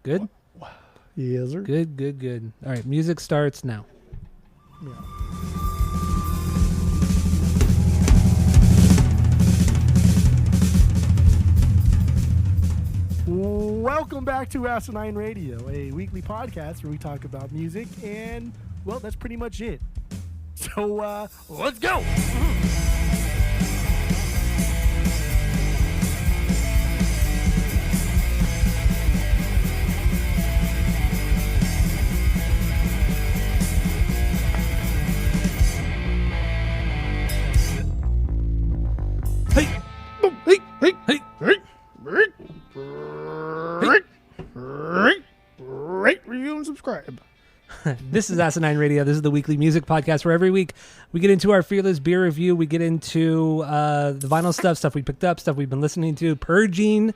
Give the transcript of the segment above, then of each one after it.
Good? Yes, sir. Good. All right, music starts now. Yeah. Welcome back to Asinine Radio, a weekly podcast where we talk about music, and, well, that's pretty much it. So, let's go! Rate, review, and subscribe. This is Asinine Radio. This is the weekly music podcast where every week we get into our Fearless beer review. We get into the vinyl stuff we picked up, stuff we've been listening to, purging.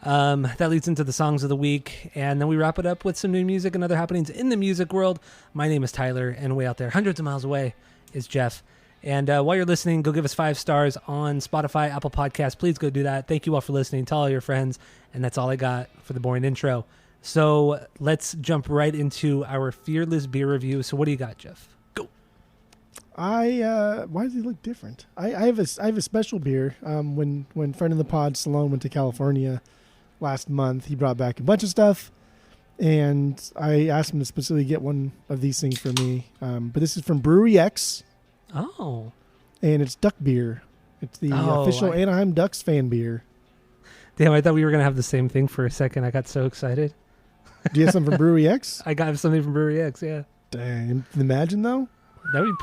That leads into the songs of the week. And then we wrap it up with some new music and other happenings in the music world. My name is Tyler, and way out there, hundreds of miles away, is Jeff. And while you're listening, go give us 5 stars on Spotify, Apple Podcasts. Please go do that. Thank you all for listening. Tell all your friends. And that's all I got for the boring intro. So let's jump right into our Fearless beer review. So what do you got, Jeff? Go. Why does he look different? I have a special beer. When friend of the pod, Salone, went to California last month, he brought back a bunch of stuff. And I asked him to specifically get one of these things for me. But this is from Brewery X. Oh. And it's Duck Beer. It's the official Anaheim Ducks fan beer. Damn, I thought we were going to have the same thing for a second. I got so excited. Do you have something from Brewery X? I got something from Brewery X, yeah. Dang. Imagine, though. That would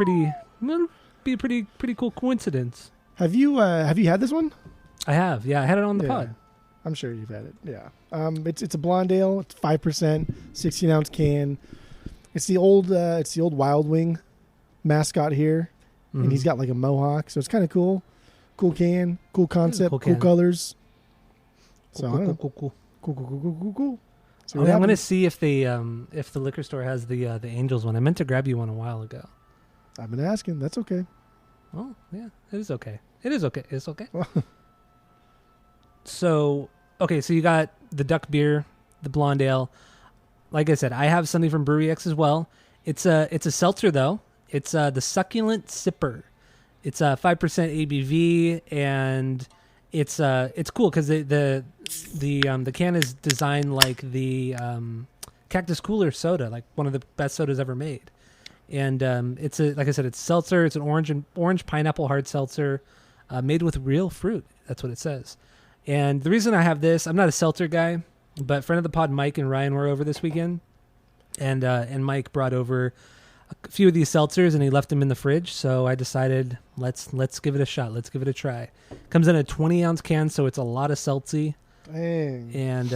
be a pretty cool coincidence. Have you had this one? I have, yeah. I had it on the pod. I'm sure you've had it, yeah. It's a blonde ale. It's 5%, 16-ounce can. It's the old Wild Wing mascot here. Mm-hmm. And he's got like a mohawk, so it's kind of cool. Cool can, cool concept, cool colors. Cool. So I'm going to see if the liquor store has the Angels one. I meant to grab you one a while ago. I've been asking. That's okay. Oh, yeah. It is okay. It's okay. So you got the Duck Beer, the blonde ale. Like I said, I have something from Brewery X as well. It's a seltzer, though. It's the Succulent Sipper. It's 5% ABV, and it's cool because the can is designed like the Cactus Cooler soda, like one of the best sodas ever made. And it's like I said, it's seltzer. It's an orange pineapple hard seltzer made with real fruit. That's what it says. And the reason I have this, I'm not a seltzer guy, but friend of the pod Mike and Ryan were over this weekend, and Mike brought over a few of these seltzers and he left them in the fridge. So I decided let's give it a shot. Let's give it a try. Comes in a 20-ounce can, so it's a lot of seltzy. Dang. And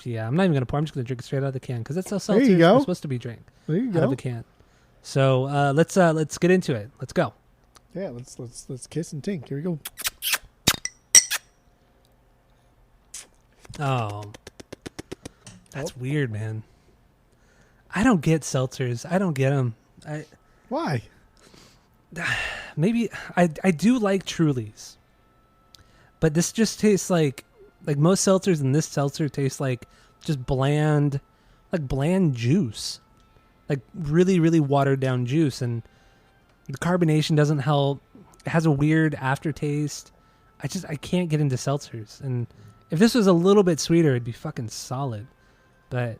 yeah, I'm not even gonna pour. I'm just gonna drink it straight out of the can because that's how seltzers are supposed to be drank. There you go. Out of a can. So let's get into it. Let's go. Yeah, let's kiss and tink. Here we go. Oh, that's weird, man. I don't get seltzers. I don't get them. Why? Maybe I do like Trulies, but this just tastes like most seltzers, and this seltzer tastes like just bland juice, like really, really watered down juice, and the carbonation doesn't help. It has a weird aftertaste. I can't get into seltzers, and if this was a little bit sweeter, it'd be fucking solid, but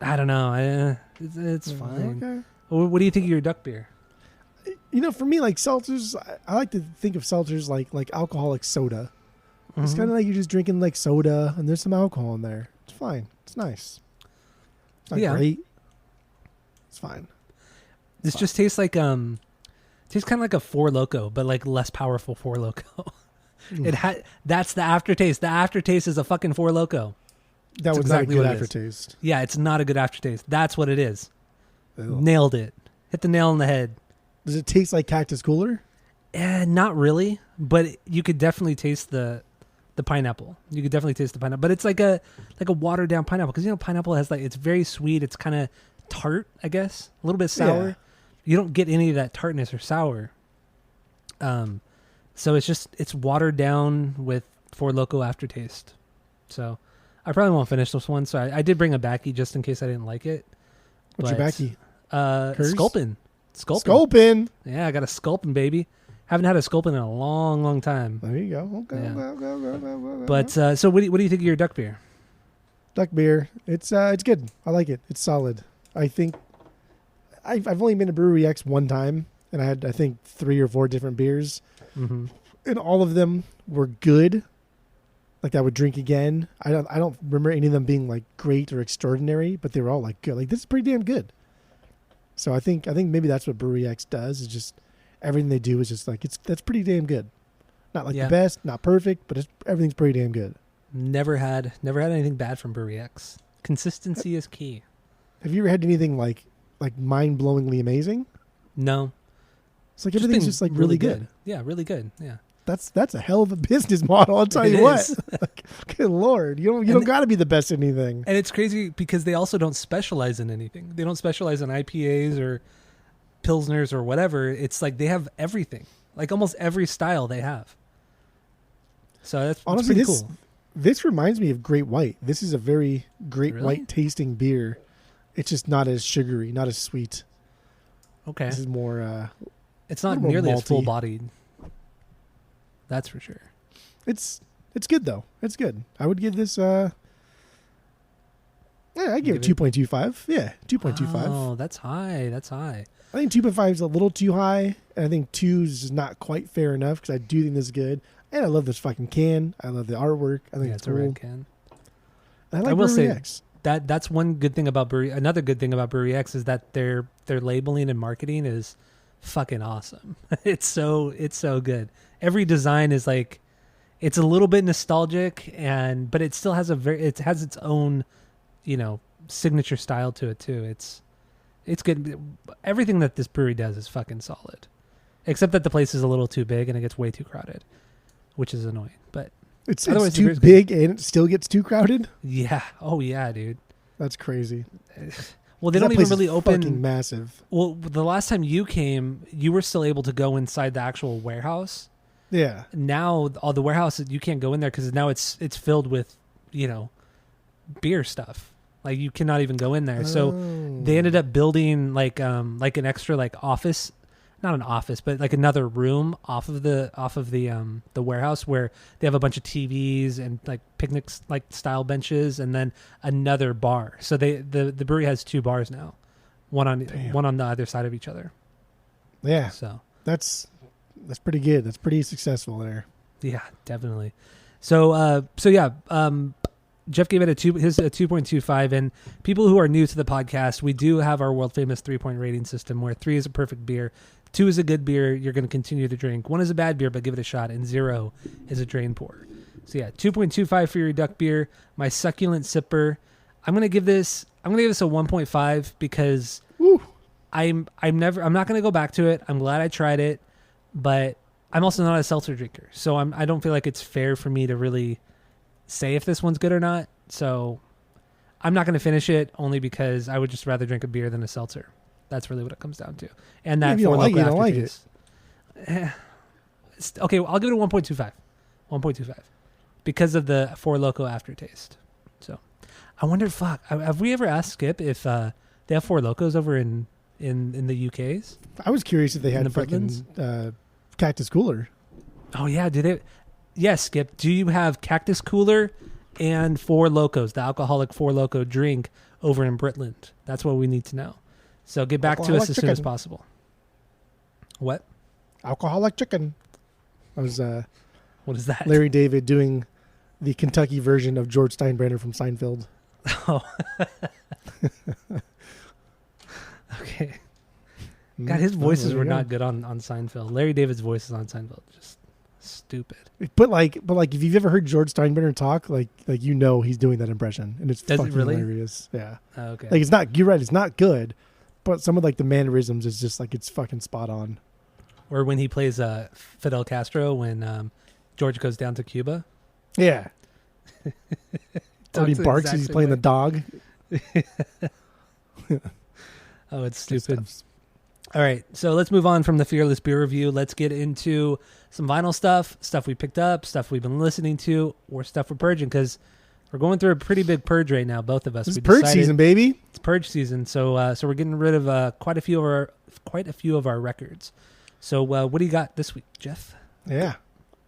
I don't know. It's fine. Okay. What do you think of your Duck Beer? You know, for me, like seltzers, I like to think of seltzers like alcoholic soda. Mm-hmm. It's kind of like you're just drinking like soda, and there's some alcohol in there. It's fine. It's nice. It's not great. It's fine. This just tastes like tastes kind of like a Four Loko, but like less powerful Four Loko. That's the aftertaste. The aftertaste is a fucking Four Loko. That was exactly not a good aftertaste. Yeah, it's not a good aftertaste. That's what it is. Ew. Nailed it. Hit the nail on the head. Does it taste like Cactus Cooler? Not really, but you could definitely taste the pineapple. You could definitely taste the pineapple, but it's like a watered down pineapple because pineapple has it's very sweet. It's kind of tart, I guess, a little bit sour. Yeah. You don't get any of that tartness or sour. So it's watered down with Four Loko aftertaste. So I probably won't finish this one. So I did bring a backy just in case I didn't like it. What's your backy? Sculpin. Sculpin. Yeah, I got a Sculpin, baby. Haven't had a Sculpin in a long, long time. There you go. Okay. Yeah. Go. But so what do you think of your duck beer? Duck beer. It's good. I like it. It's solid. I think I've only been to Brewery X one time, and I had I think 3 or 4 different beers, Mm-hmm. and all of them were good. Like I would drink again. I don't remember any of them being like great or extraordinary, but they were all like good. Like this is pretty damn good. So I think maybe that's what Brewery X does. Is just everything they do is just like that's pretty damn good. Not like the best, not perfect, but everything's pretty damn good. Never had anything bad from Brewery X. Consistency is key. Have you ever had anything like mind-blowingly amazing? No. It's like everything's just like really good. Yeah, really good. Yeah. That's a hell of a business model. I'll tell you what. Like, good Lord, you don't got to be the best at anything. And it's crazy because they also don't specialize in anything. They don't specialize in IPAs or Pilsners or whatever. It's like they have everything. Like almost every style they have. So that's honestly pretty cool. This reminds me of Great White. This is a very Great Really? White tasting beer. It's just not as sugary, not as sweet. Okay. This is more. It's not little more nearly as malty. full-bodied. That's for sure. It's good though. It's good. I would give this. I give it 2.25. Yeah, 2.25. Oh, that's high. That's high. I think 2.5 is a little too high, and I think 2 is just not quite fair enough because I do think this is good, and I love this fucking can. I love the artwork. I think Yeah, it's a cool. red can. And I like I will Brewery say X. that's one good thing about Brewery. Another good thing about Brewery X is that their labeling and marketing is fucking awesome. It's so good. Every design is like, it's a little bit nostalgic but it still has it has its own, signature style to it too. It's good. Everything that this brewery does is fucking solid, except that the place is a little too big and it gets way too crowded, which is annoying. But It's otherwise, the too beer's big and it still gets too crowded. yeah, oh yeah, dude. That's crazy. Well, they That don't place even really is open. fucking massive. Well, the last time you came, you were still able to go inside the actual warehouse. Yeah. Now, all the warehouses, you can't go in there because now it's filled with, beer stuff. Like you cannot even go in there. So they ended up building like an extra like office, not an office, but like another room off of the warehouse where they have a bunch of TVs and like picnics like style benches and then another bar. So the brewery has 2 bars now, one on the other side of each other. Yeah. So That's pretty good. That's pretty successful there. yeah, definitely. So yeah, Jeff gave it a 2.25, and people who are new to the podcast, we do have our world famous 3-point rating system where 3 is a perfect beer, 2 is a good beer you're going to continue to drink, 1 is a bad beer but give it a shot, and 0 is a drain pour. So yeah, 2.25 for your duck beer. My succulent sipper, I'm going to give this a 1.5 because Woo. I'm not going to go back to it. I'm glad I tried it, but I'm also not a seltzer drinker, so I don't feel like it's fair for me to really say if this one's good or not. So I'm not going to finish it only because I would just rather drink a beer than a seltzer. That's really what it comes down to. And that If you don't like it, you don't like it. Okay, well, I'll give it a 1.25. 1.25 because of the Four Loko aftertaste. So I wonder, have we ever asked Skip if they have Four Lokos over in the UKs? I was curious if they had the fucking Cactus Cooler. Oh yeah, did it? Yes, Skip. Do you have Cactus Cooler and Four Lokos, the alcoholic Four Loko drink over in Britland? That's what we need to know. So get back to us as soon as possible. What? Alcoholic chicken. I was What is that? Larry David doing the Kentucky version of George Steinbrenner from Seinfeld. Oh. Okay. God, his voices were not good on Seinfeld. Larry David's voices on Seinfeld just stupid. But like if you've ever heard George Steinbrenner talk, like he's doing that impression, and it's Does it fucking really? hilarious. Yeah. Oh, okay. Like it's not. You're right. It's not good, but some of like the mannerisms is just like it's fucking spot on. Or when he plays Fidel Castro when George goes down to Cuba. Yeah. Or he Talks barks as exact he's same playing way. the dog. Oh, it's Good stupid. stuff. All right, so let's move on from the Fearless Beer Review. Let's get into some vinyl stuff we picked up, stuff we've been listening to, or stuff we're purging, because We're going through a pretty big purge right now, both of us. This is We purge decided- season, baby. It's purge season, so we're getting rid of quite a few of our records. So what do you got this week, Jeff? Yeah.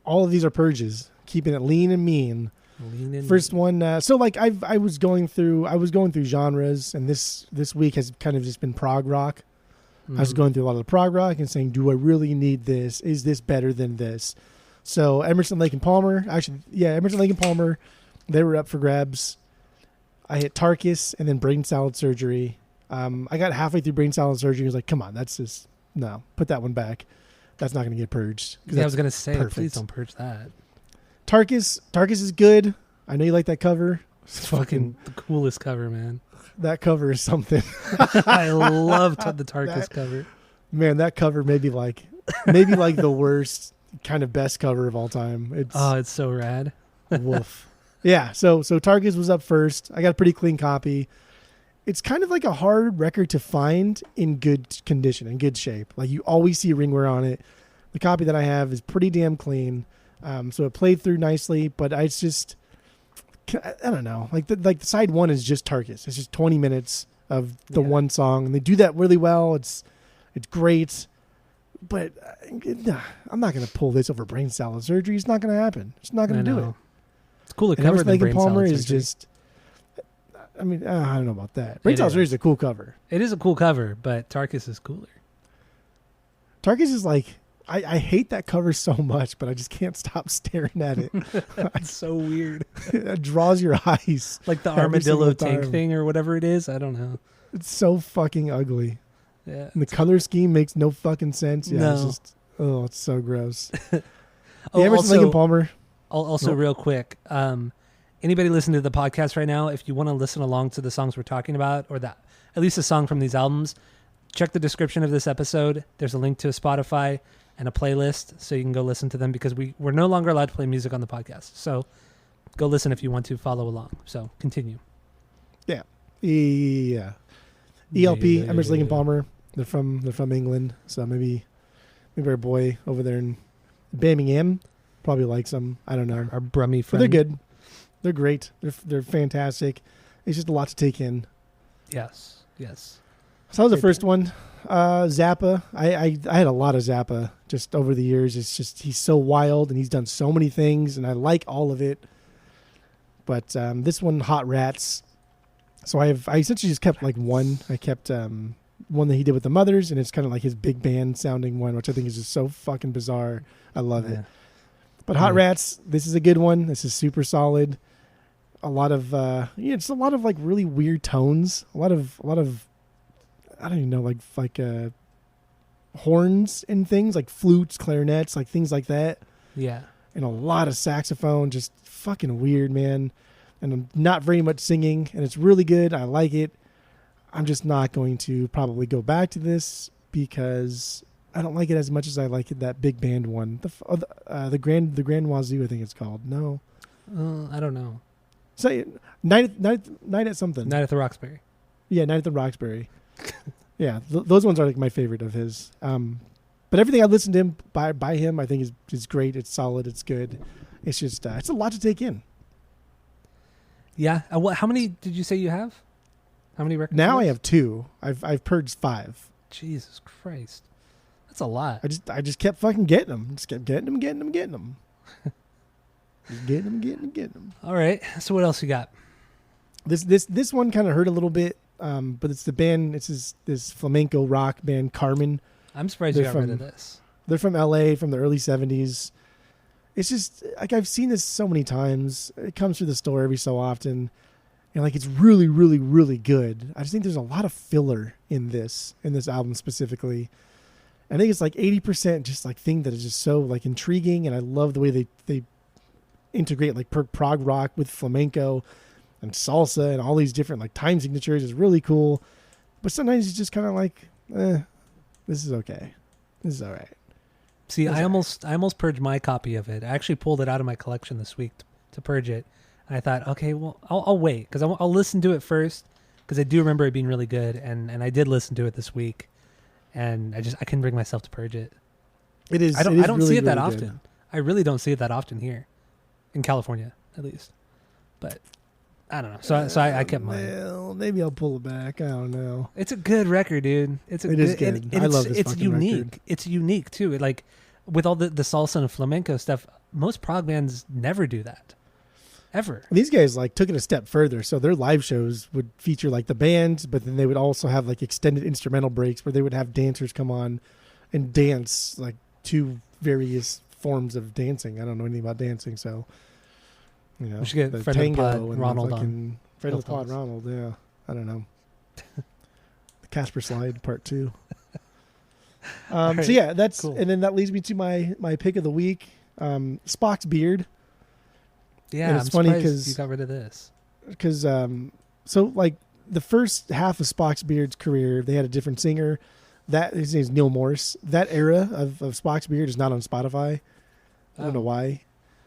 All of these are purges, keeping it lean and mean. Lean in. First one, so like I was going through genres, and this week has kind of just been prog rock. I was going through a lot of the prog rock and saying, do I really need this? Is this better than this? So Emerson, Lake and Palmer, Emerson, Lake and Palmer, they were up for grabs. I hit Tarkus and then Brain Salad Surgery. I got halfway through Brain Salad Surgery. I was like, come on, no, put that one back. That's not going to get purged. Yeah, I was going to say, perfect. please don't purge that. Tarkus is good. I know you like that cover. It's fucking the coolest cover, man. That cover is something. I love the Tarkus cover. Man, that cover maybe like the worst kind of best cover of all time. It's so rad. Woof. Yeah, so Tarkus was up first. I got a pretty clean copy. It's kind of like a hard record to find in good condition, in good shape. Like you always see ringwear on it. The copy that I have is pretty damn clean. So it played through nicely, but I don't know. Like the side one is just Tarkus. It's just 20 minutes of the one song, and they do that really well. It's great, but I'm not going to pull this over Brain Salad Surgery. It's not going to happen. It's not going to do it. It's cooler And cover than Lake Brain Palmer Salad is Surgery. just. I mean, I don't know about that. Brain Salad Surgery is a cool cover. It is a cool cover, but Tarkus is cooler. Tarkus is like. I hate that cover so much, but I just can't stop staring at it. It's so weird. It draws your eyes. Like the every armadillo single tank time. thing or whatever it is. I don't know. It's so fucking ugly. Yeah. And the color scheme makes no fucking sense. Yeah, No. it's just, it's so gross. Oh, Emerson, Lake and Palmer. Also, Nope. real quick, anybody listening to the podcast right now, if you want to listen along to the songs we're talking about, or at least a song from these albums, check the description of this episode. There's a link to a Spotify and a playlist, so you can go listen to them, because we're no longer allowed to play music on the podcast. So go listen if you want to follow along. So continue. Yeah. ELP, Emerson, Lake and Palmer. They're from England, so maybe our boy over there in Birmingham probably likes them. I don't know. Our Brummy But friend. they're good. They're great. They're fantastic. It's just a lot to take in. Yes. So that was the first one. Zappa. I had a lot of Zappa just over the years. It's just he's so wild and he's done so many things, and I like all of it. But this one, Hot Rats. So I essentially just kept like one. I kept one that he did with the Mothers, and it's kind of like his big band sounding one, which I think is just so fucking bizarre. I love it. But Hot Rats, this is a good one. This is super solid. A lot of just a lot of like really weird tones. A lot of I don't even know, like horns and things, like flutes, clarinets, like things like that. Yeah. And a lot of saxophone, just fucking weird, man. And not very much singing, and it's really good. I like it. I'm just not going to probably go back to this because I don't like it as much as I like that big band one. The Grand Wazoo, I think it's called. No, I don't know. say night at something. Night at the Roxbury. Yeah, Night at the Roxbury. Yeah, those ones are like my favorite of his. But everything I listened to him by him, I think is great. It's solid. It's good. It's just it's a lot to take in. Yeah. How many did you say you have? How many records? Now do I you have 2. I've purged 5. Jesus Christ, that's a lot. I just kept fucking getting them. Just kept getting them. Just getting them. All right. So what else you got? This one kind of hurt a little bit, but it's the band. It's this flamenco rock band, Carmen. I'm surprised you They're got rid of from- this. They're from LA, from the early 70s. It's just like I've seen this so many times. It comes through the store every so often, and like it's really, really, really good. I just think there's a lot of filler in this album specifically. I think it's like 80% just like thing that is just so like intriguing, and I love the way they integrate like prog rock with flamenco and salsa and all these different like time signatures is really cool. But sometimes it's just kind of like, this is okay. This is all right. See, That's I all almost purged my copy of it. I actually pulled it out of my collection this week to purge it, and I thought, okay, well, I'll wait because I'll listen to it first because I do remember it being really good, and I did listen to it this week, and I couldn't bring myself to purge it. It is. I don't really, see it that really often. good. I really don't see it that often here, in California at least. But I don't know. So I kept mine. Well, maybe I'll pull it back. I don't know. It's a good record, dude. It is good. I love this It's fucking unique. record. It's unique too. Like with all the salsa and flamenco stuff, most prog bands never do that. Ever. These guys like took it a step further. So their live shows would feature like the band, but then they would also have like extended instrumental breaks where they would have dancers come on and dance like two various forms of dancing. I don't know anything about dancing, so you know. We should get the friend of the tango pod, and Ronald the on. fucking friend of the He'll pod, tell us. Ronald. Yeah, I don't know. The Casper Slide Part 2. right, So yeah, that's cool. and then that leads me to my pick of the week, Spock's Beard. Yeah, And I'm it's funny surprised 'cause- you got rid of this. Because so like the first half of Spock's Beard's career, they had a different singer. That his name is Neil Morse. That era of Spock's Beard is not on Spotify. I don't know why.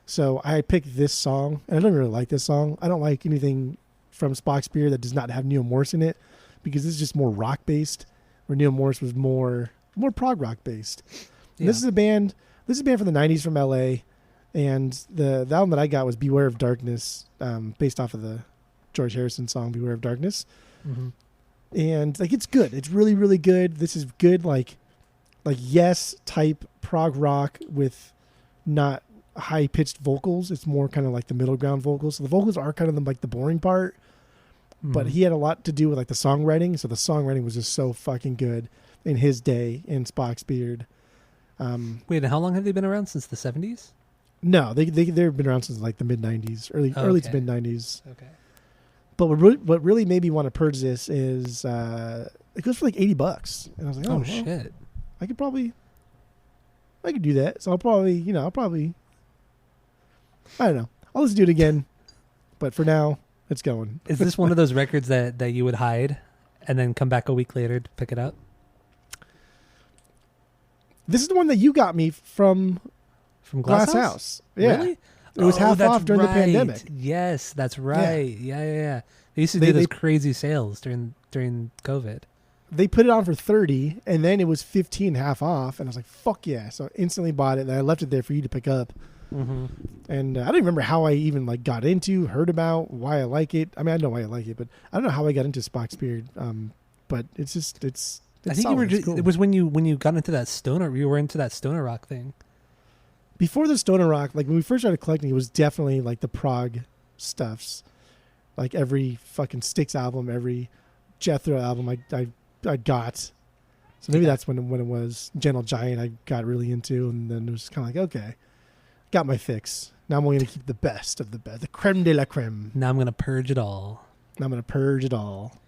So I picked this song, and I don't really like this song. I don't like anything from Spock's Beard that does not have Neil Morse in it, because this is just more rock based, where Neil Morse was more prog rock based. Yeah. This is a band. This is a band from the '90s from LA. And the album that I got was Beware of Darkness, based off of the George Harrison song Beware of Darkness. Mm-hmm. And like it's good. It's really, really good. This is good like Yes type prog rock with not high pitched vocals. It's more kind of like the middle ground vocals. So the vocals are kind of like the boring part. But he had a lot to do with like the songwriting. So the songwriting was just so fucking good in his day in Spock's Beard. Wait, and how long have they been around? Since the 70s? No, they've been around since like the mid '90s, early to Okay. mid '90s. Okay. But what really made me want to purge this is it goes for like $80, and I was like, Oh, well, shit. I could do that. So I'll probably I don't know. I'll just do it again. But for now, it's going. Is this one of those records that you would hide and then come back a week later to pick it up? This is the one that you got me from From Glass House. Yeah. Really? It was half that's off during the pandemic. Yes, that's right. Yeah. They used to They- do those they- crazy sales during COVID. They put it on for 30, and then it was 15 half off, and I was like, fuck yeah. So I instantly bought it, and I left it there for you to pick up. Mm-hmm. And I don't remember how I even like got into, heard about, why I like it. I mean, I know why I like it, but I don't know how I got into Spock's Beard. But it's just it's I think solid. you were. It's cool. It was when you got into that stoner. You were into that stoner rock thing. Before the Stoner Rock. Like when we first started collecting, it was definitely like the prog stuffs. Like every fucking Styx album, every Jethro album, I got. So maybe Yeah. that's when it was Gentle Giant. I got really into, and then it was kind of like, okay, got my fix. Now I'm only going to keep the best of the best, the creme de la creme. Now I'm gonna purge it all. I'm going to purge it all.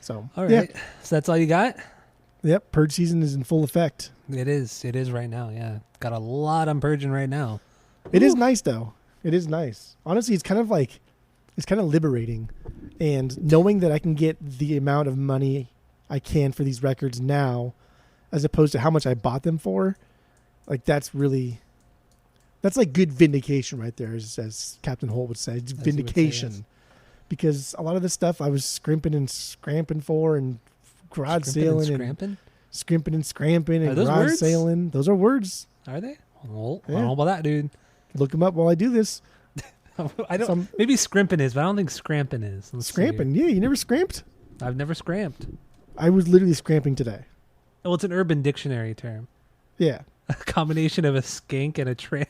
So All yeah. right. So that's all you got? Yep, purge season is in full effect. It is. It is right now. Yeah. Got a lot I'm purging right now. It is nice though. It is nice. Honestly, it's kind of liberating, and knowing that I can get the amount of money I can for these records now, as opposed to how much I bought them for, like that's like good vindication right there, as Captain Holt would say. It's As he would say, vindication. yes. Because a lot of the stuff I was scrimping and scramping for, and garage Scrimping sailing and and scramping? scrimping and scramping Are and those garage words? sailing. Those are words. Are they? Well, I Yeah. don't know about that, dude. Look them up while I do this. I don't. Some- Maybe scrimping is, but I don't think scramping is. Let's see here. Scramping. Yeah, you never scramped? I've never scramped. I was literally scramping today. Well, it's an Urban Dictionary term. Yeah. A combination of a skank and a tramp.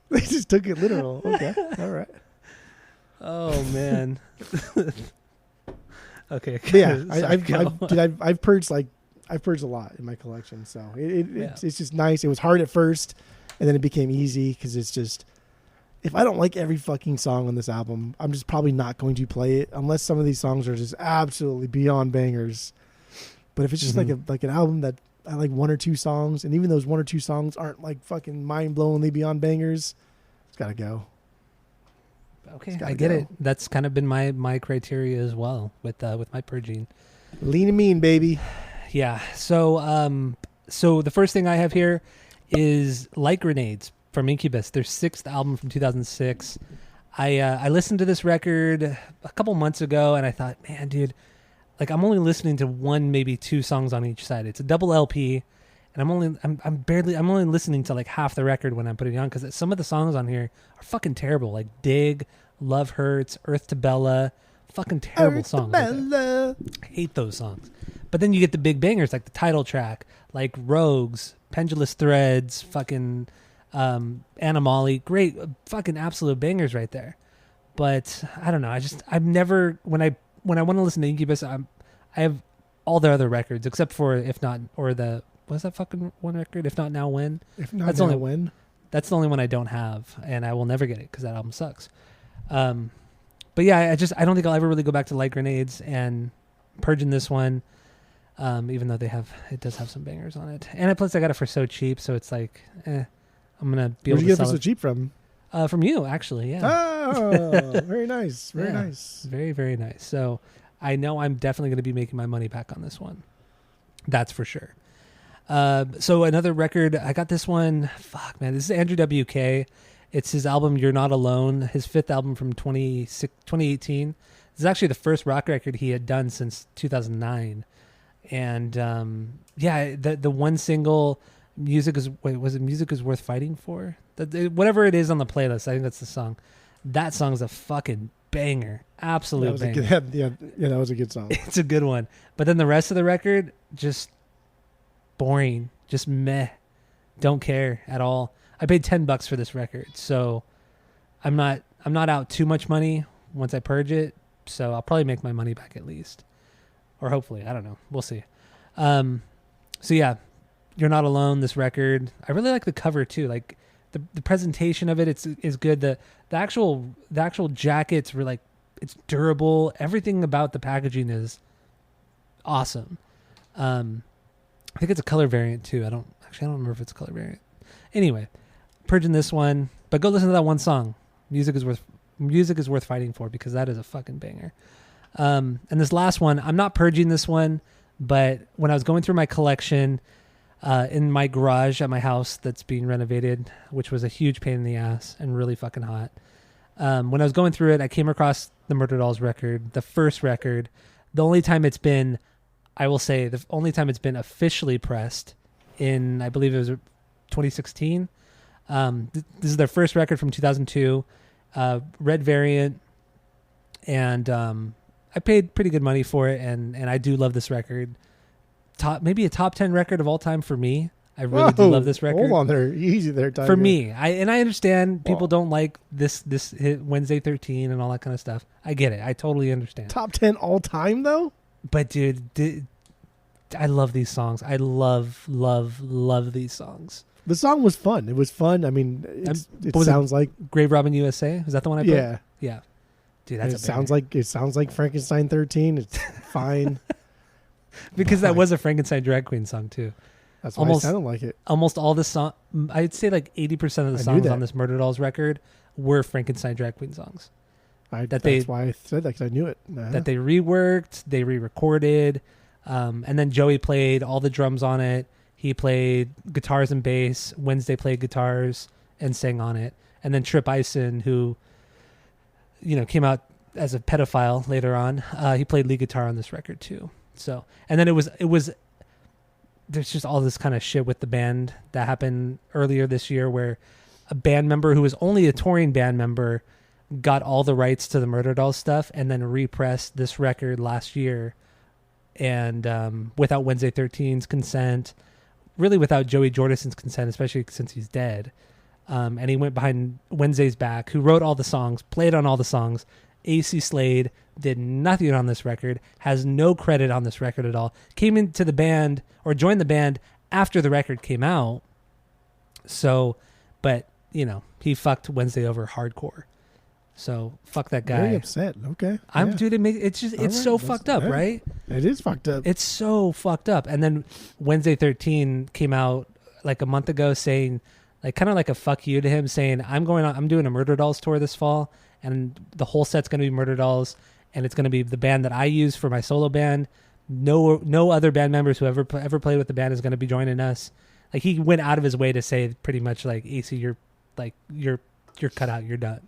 They just took it literal. Okay. All right. Oh man. Okay. But yeah, sorry, go. I've purged a lot in my collection. So Yeah. it's just nice. It was hard at first, and then it became easy because it's just, if I don't like every fucking song on this album, I'm just probably not going to play it unless some of these songs are just absolutely beyond bangers. But if it's just like an album that I like one or two songs, and even those one or two songs aren't like fucking mind-blowingly beyond bangers, it's got to go. Okay, It's gotta I get go. it. That's kind of been my criteria as well with my purging. Lean and mean, baby. Yeah. So so the first thing I have here is Light Grenades from Incubus, their 6th album from 2006. I listened to this record a couple months ago, and I thought, man, dude, like I'm only listening to one, maybe two songs on each side. It's a double LP, and I'm only listening to like half the record when I'm putting it on, because some of the songs on here are fucking terrible. Like Dig, Love Hurts, Earth to Bella, fucking terrible songs. I hate those songs. But then you get the big bangers like the title track, like Rogues, Pendulous Threads, fucking Animali, great fucking absolute bangers right there. But I don't know. I've never, when I want to listen to Incubus, I have all their other records except for If Not, or the, what's that fucking one record? If Not Now When? If Not That's Now only, When? That's the only one I don't have, and I will never get it because that album sucks. But yeah, I don't think I'll ever really go back to Light Grenades and purging this one. Even though it does have some bangers on it, and plus I got it for so cheap, so it's like, I'm gonna be able to sell it. Where'd you get it for so cheap from? From you, actually, yeah. Oh, very nice, very nice, very very nice. So I know I'm definitely gonna be making my money back on this one. That's for sure. So another record, I got this one. Fuck man, this is Andrew WK. It's his album You're Not Alone, his 5th album from 2018. This is actually the first rock record he had done since 2009. And the one single, Music is Worth Fighting For? Whatever it is on the playlist, I think that's the song. That song's a fucking banger, absolute banger. That was a good song. It's a good one. But then the rest of the record, just boring, just meh. Don't care at all. I paid $10 for this record, so I'm not out too much money once I purge it. So I'll probably make my money back at least. Or hopefully, I don't know. We'll see. So yeah, You're Not Alone, this record. I really like the cover too. Like the presentation of it, is good. The actual jackets were like, it's durable. Everything about the packaging is awesome. I think it's a color variant too. I don't remember if it's a color variant. Anyway, purging this one, but go listen to that one song. Music is worth fighting for, because that is a fucking banger. And this last one, I'm not purging this one, but when I was going through my collection in my garage at my house that's being renovated, which was a huge pain in the ass and really fucking hot, when I was going through it, I came across the Murder Dolls record, the first record. The only time it's been officially pressed in, I believe it was 2016. This is their first record from 2002, red variant, and I paid pretty good money for it, and I do love this record. Maybe a top 10 record of all time for me. I really do love this record. Hold on there, easy there, Tiger. For me, I understand people don't like this hit Wednesday 13 and all that kind of stuff. I get it. I totally understand. Top 10 all time though? But dude, I love these songs. I love these songs. The song was fun. It was fun. I mean, it sounds like Grave Robbing USA. Is that the one I put? Yeah. Yeah. Dude, that's it sounds like Frankenstein 13. It's fine. Because that was a Frankenstein drag queen song too. That's why it sounded like it. Almost all the song, I'd say like 80% of the songs on this Murder Dolls record were Frankenstein drag queen songs. That's why I said that, because I knew it. That they reworked, they re-recorded, and then Joey played all the drums on it. He played guitars and bass. Wednesday played guitars and sang on it. And then Trip Ison, who, came out as a pedophile later on, he played lead guitar on this record too. So, and then it was, there's just all this kind of shit with the band that happened earlier this year, where a band member who was only a touring band member got all the rights to the Murder Dolls stuff and then repressed this record last year, and without Wednesday 13's consent, really without Joey Jordison's consent, especially since he's dead. And he went behind Wednesday's back, who wrote all the songs, played on all the songs. AC Slade did nothing on this record, has no credit on this record at all. Came into the band, or joined the band after the record came out. So, but, he fucked Wednesday over hardcore. So, fuck that guy. Very upset. Okay. Dude, it's so fucked up, right? It is fucked up. It's so fucked up. And then Wednesday 13 came out like a month ago saying, like, kind of like a fuck you to him, saying, I'm doing a Murder Dolls tour this fall, and the whole set's going to be Murder Dolls, and it's going to be the band that I use for my solo band. No other band members who ever played with the band is going to be joining us. Like, he went out of his way to say pretty much like, AC, you're cut out, you're done.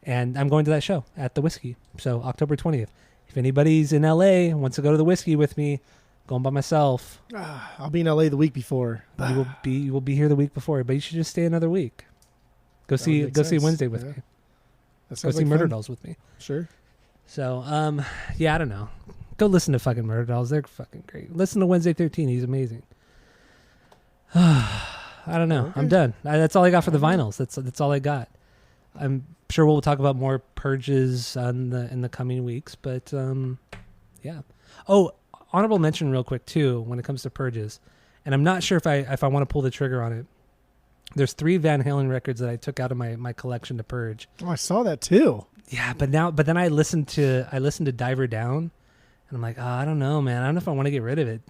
And I'm going to that show at the Whiskey. So October 20th. If anybody's in LA and wants to go to the Whiskey with me, Going by myself. I'll be in LA the week before. You will be here the week before, but you should just stay another week. Go see Wednesday with me. Go see Murder Dolls with me. Sure. So, I don't know. Go listen to fucking Murder Dolls. They're fucking great. Listen to Wednesday 13. He's amazing. I don't know. Okay. I'm done. That's all I got for the vinyls. That's all I got. I'm sure we'll talk about more purges in the coming weeks, but yeah. Oh, honorable mention real quick too when it comes to purges, and I'm not sure if I want to pull the trigger on it. There's 3 Van Halen records that I took out of my collection to purge. Oh, I saw that too. Yeah, but then I listened to Diver Down, and I'm like, I don't know, man. I don't know if I want to get rid of it.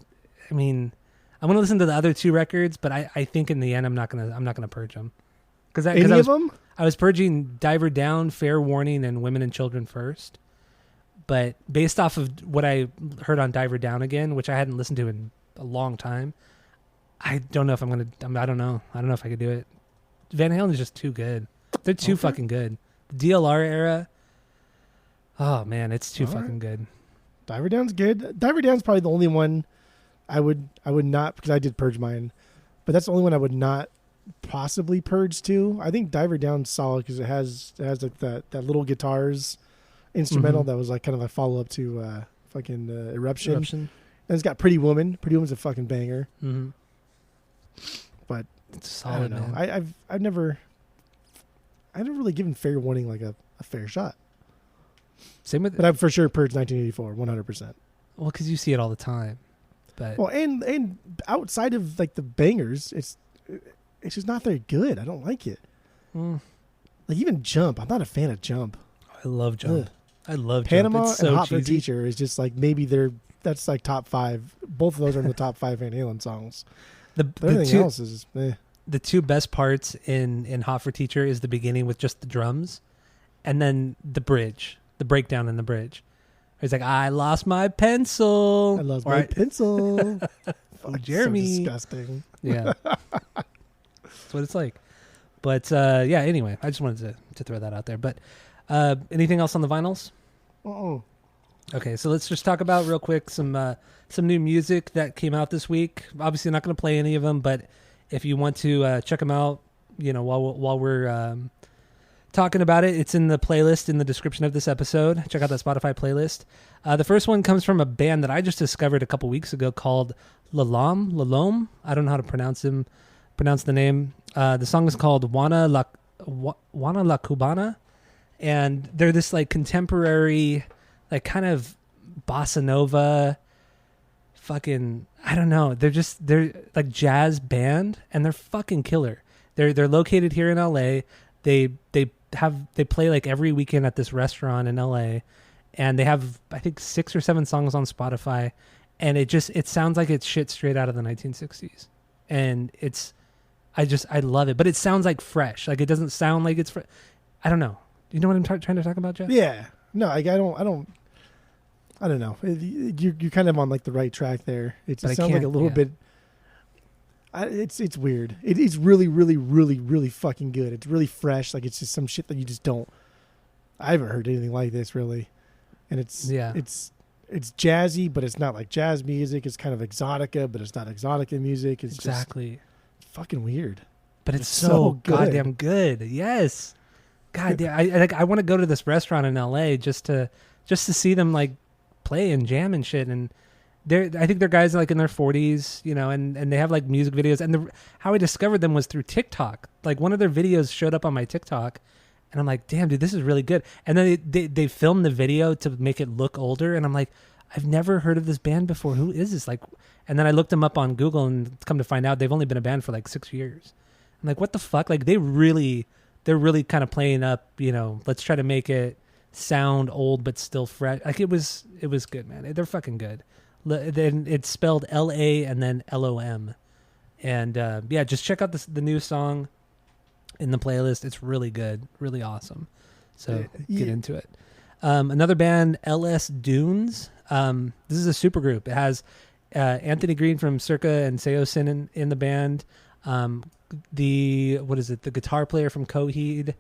I mean, I'm gonna listen to the other 2 records, but I think in the end I'm not gonna purge them. Any of them? I was purging Diver Down, Fair Warning, and Women and Children first. But based off of what I heard on Diver Down again, which I hadn't listened to in a long time, I don't know if I'm gonna. I don't know. I don't know if I could do it. Van Halen is just too good. They're too fucking good. The DLR era. Oh man, it's too fucking good. Diver Down's good. Diver Down's probably the only one I would not, because I did purge mine, but that's the only one I would not possibly purge to. I think Diver Down's solid because it has like that little guitars instrumental that was like kind of a follow up to fucking Eruption. And it's got Pretty Woman. Pretty Woman's a fucking banger. Mm-hmm. But it's solid, I don't know. Man. I've never really given Fair Warning like a fair shot. Same with, but I've for sure purged 1984 100%. Well, because you see it all the time. But and outside of like the bangers, it's just not very good. I don't like it. Like even Jump, I'm not a fan of Jump. I love Jump. I love Panama Jump. It's so and Hot cheesy. for Teacher is just like maybe that's like top 5. Both of those are in the top 5 Van Halen songs. Everything else is the 2 best parts in Hot for Teacher is the beginning with just the drums, and then the bridge, the breakdown in the bridge. He's like, I lost my pencil. I lost my pencil. Fuck Jeremy. So disgusting. Yeah. That's what it's like. But yeah, anyway, I just wanted to throw that out there. But anything else on the vinyls? Okay, so let's just talk about real quick some new music that came out this week. Obviously, not going to play any of them, but if you want to check them out, while we're talking about it, it's in the playlist in the description of this episode. Check out that Spotify playlist. The first one comes from a band that I just discovered a couple weeks ago called Lalome. I don't know how to pronounce the name. The song is called Juana La Cubana, and they're this like contemporary, like kind of bossa nova, fucking, I don't know. They're like jazz band, and they're fucking killer. They're located here in LA. They play like every weekend at this restaurant in LA, and they have I think 6 or 7 songs on Spotify, and it sounds like it's shit straight out of the 1960s, and I love it, but it sounds like fresh. Like it doesn't sound like it's I don't know. You know what I'm trying to talk about, Jeff? Yeah. No, like I don't know. You're kind of on like the right track there. It sounds like a little bit. It's weird. It's really, really, really, really fucking good. It's really fresh. Like it's just some shit that you just don't. I haven't heard anything like this really, and it's jazzy, but it's not like jazz music. It's kind of exotica, but it's not exotica music. It's exactly just fucking weird. But it's so goddamn good. Yes. God damn. I want to go to this restaurant in LA just to see them like play and jam and shit. And I think they're guys like in their 40s, and they have like music videos. And how I discovered them was through TikTok. Like one of their videos showed up on my TikTok, and I'm like, damn, dude, this is really good. And then they filmed the video to make it look older, and I'm like, I've never heard of this band before. Who is this? Like, and then I looked them up on Google, and come to find out they've only been a band for like 6 years. I'm like, what the fuck? Like they're really kind of playing up, let's try to make it sound old but still fresh. Like it was good, man. They're fucking good. Then it's spelled L-A and then L-O-M. And yeah, just check out the new song in the playlist. It's really good, really awesome. So get into it. Another band, LS Dunes. This is a super group. It has Anthony Green from Circa and Seosin in the band. The guitar player from Coheed,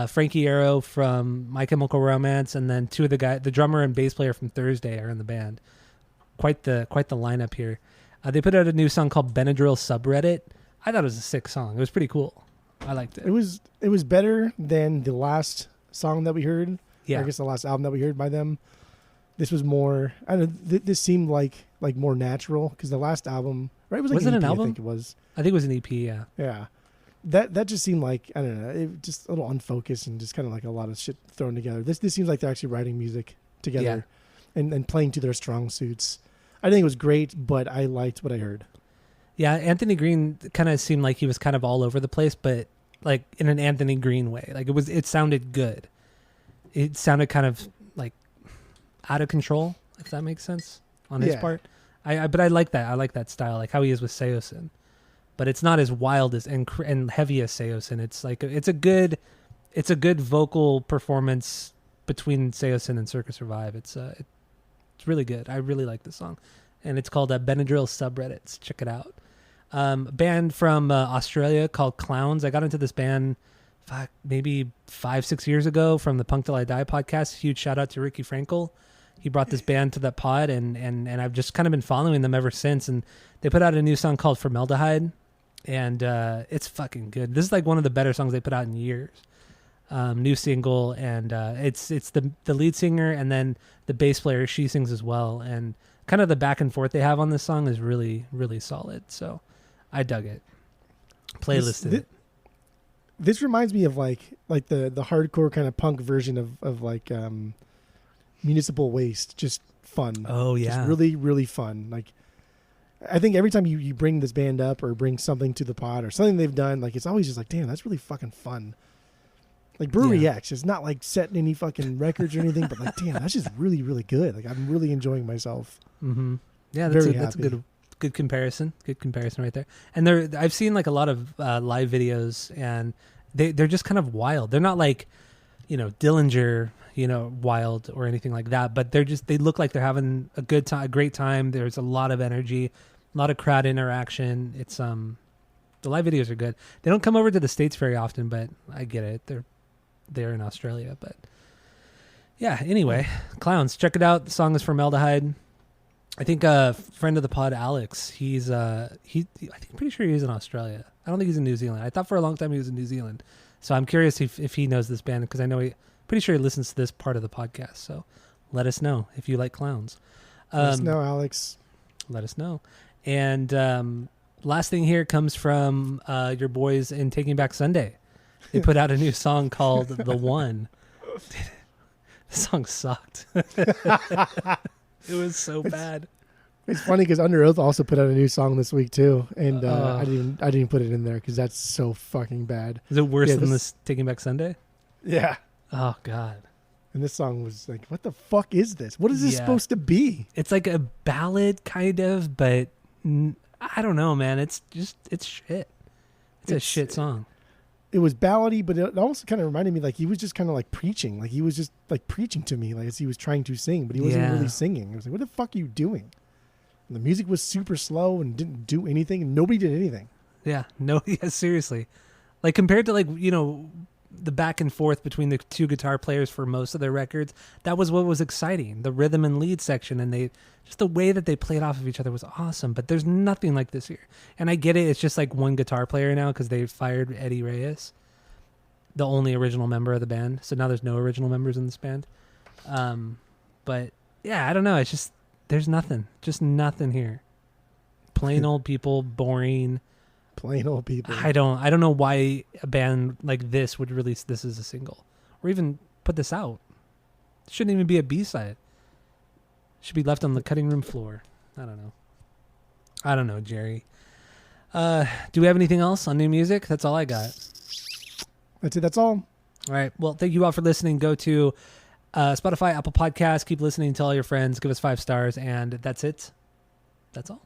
Frankie Arrow from My Chemical Romance, and then 2 of the drummer and bass player from Thursday are in the band. quite the lineup here. They put out a new song called Benadryl Subreddit. I thought it was a sick song. It was pretty cool. I liked it. It was better than the last song that we heard. Yeah. Or I guess the last album that we heard by them. This was more. I don't know. This seemed like more natural because the last album, right? It was like Was it an EP, album? I think it was. I think it was an EP. Yeah. Yeah. That just seemed like, I don't know, it just a little unfocused and just kind of like a lot of shit thrown together. This seems like they're actually writing music together and playing to their strong suits. I think it was great, but I liked what I heard. Yeah, Anthony Green kind of seemed like he was kind of all over the place, but like in an Anthony Green way. Like it sounded good. It sounded kind of like out of control, if that makes sense on his part. But I like that. I like that style, like how he is with Seosin. But it's not as wild as and heavy as Seosin. It's like it's a good vocal performance between Seosin and Circus Survive. It's really good. I really like this song, and it's called Benadryl Subreddits. Check it out. A band from Australia called Clowns. I got into this band maybe 5-6 years ago from the Punk Till I Die podcast. Huge shout out to Ricky Frankel. He brought this band to that pod, and I've just kind of been following them ever since. And they put out a new song called Formaldehyde, and it's fucking good. This is like one of the better songs they put out in years. New single, and it's the lead singer and then the bass player. She sings as well, and kind of the back and forth they have on this song is really, really solid. So I dug it. Playlisted it. This reminds me of like the hardcore kind of punk version of like Municipal Waste. Just fun. Oh yeah, just really, really fun. Like I think every time you bring this band up or bring something to the pod or something they've done, like it's always just like, damn, that's really fucking fun. Like Brewery X, it's not like setting any fucking records or anything, but like, damn, that's just really, really good. Like I'm really enjoying myself. Mm-hmm. Yeah, that's a good comparison. Good comparison right there. And I've seen like a lot of live videos, and they're just kind of wild. They're not like, Dillinger, wild or anything like that, but they look like they're having a good time, a great time. There's a lot of energy, a lot of crowd interaction. It's the live videos are good. They don't come over to the States very often, but I get it. They're in Australia, but yeah. Anyway, Clowns, check it out. The song is Formaldehyde. I think a friend of the pod, Alex. I think pretty sure he's in Australia. I don't think he's in New Zealand. I thought for a long time he was in New Zealand. So I'm curious if he knows this band, because I know pretty sure he listens to this part of the podcast. So let us know if you like Clowns. Let us know, Alex. Let us know. And last thing here comes from your boys in Taking Back Sunday. They put out a new song called The One. The song sucked. It was so bad. It's funny because Under Oath also put out a new song this week too, and I didn't put it in there because that's so fucking bad. Is it worse than this Taking Back Sunday? Yeah. Oh God. And this song was like, what the fuck is this? What is this supposed to be? It's like a ballad kind of, but I don't know, man. It's shit. It's a shit song. It was ballady, but it also kind of reminded me like he was just kind of like preaching. Like he was just like preaching to me like as he was trying to sing, but he wasn't really singing. I was like, what the fuck are you doing? And the music was super slow and didn't do anything, and nobody did anything. Yeah. No, yeah, seriously. Like compared to like, the back and forth between the two guitar players for most of their records, that was what was exciting. The rhythm and lead section, and just the way that they played off of each other was awesome. But there's nothing like this here. And I get it. It's just like one guitar player now because they fired Eddie Reyes, the only original member of the band. So now there's no original members in this band. But yeah, I don't know. It's just, there's nothing. Just nothing here. Plain old people, boring. Plain old people. I don't know why a band like this would release this as a single or even put this out. It shouldn't even be a B-side. Should be left on the cutting room floor. I don't know, Jerry. Do we have anything else on new music? That's all I got. That's it. That's all. All right. Well, thank you all for listening. Go to Spotify, Apple Podcasts. Keep listening. Tell all your friends. Give us 5 stars. And that's it. That's all.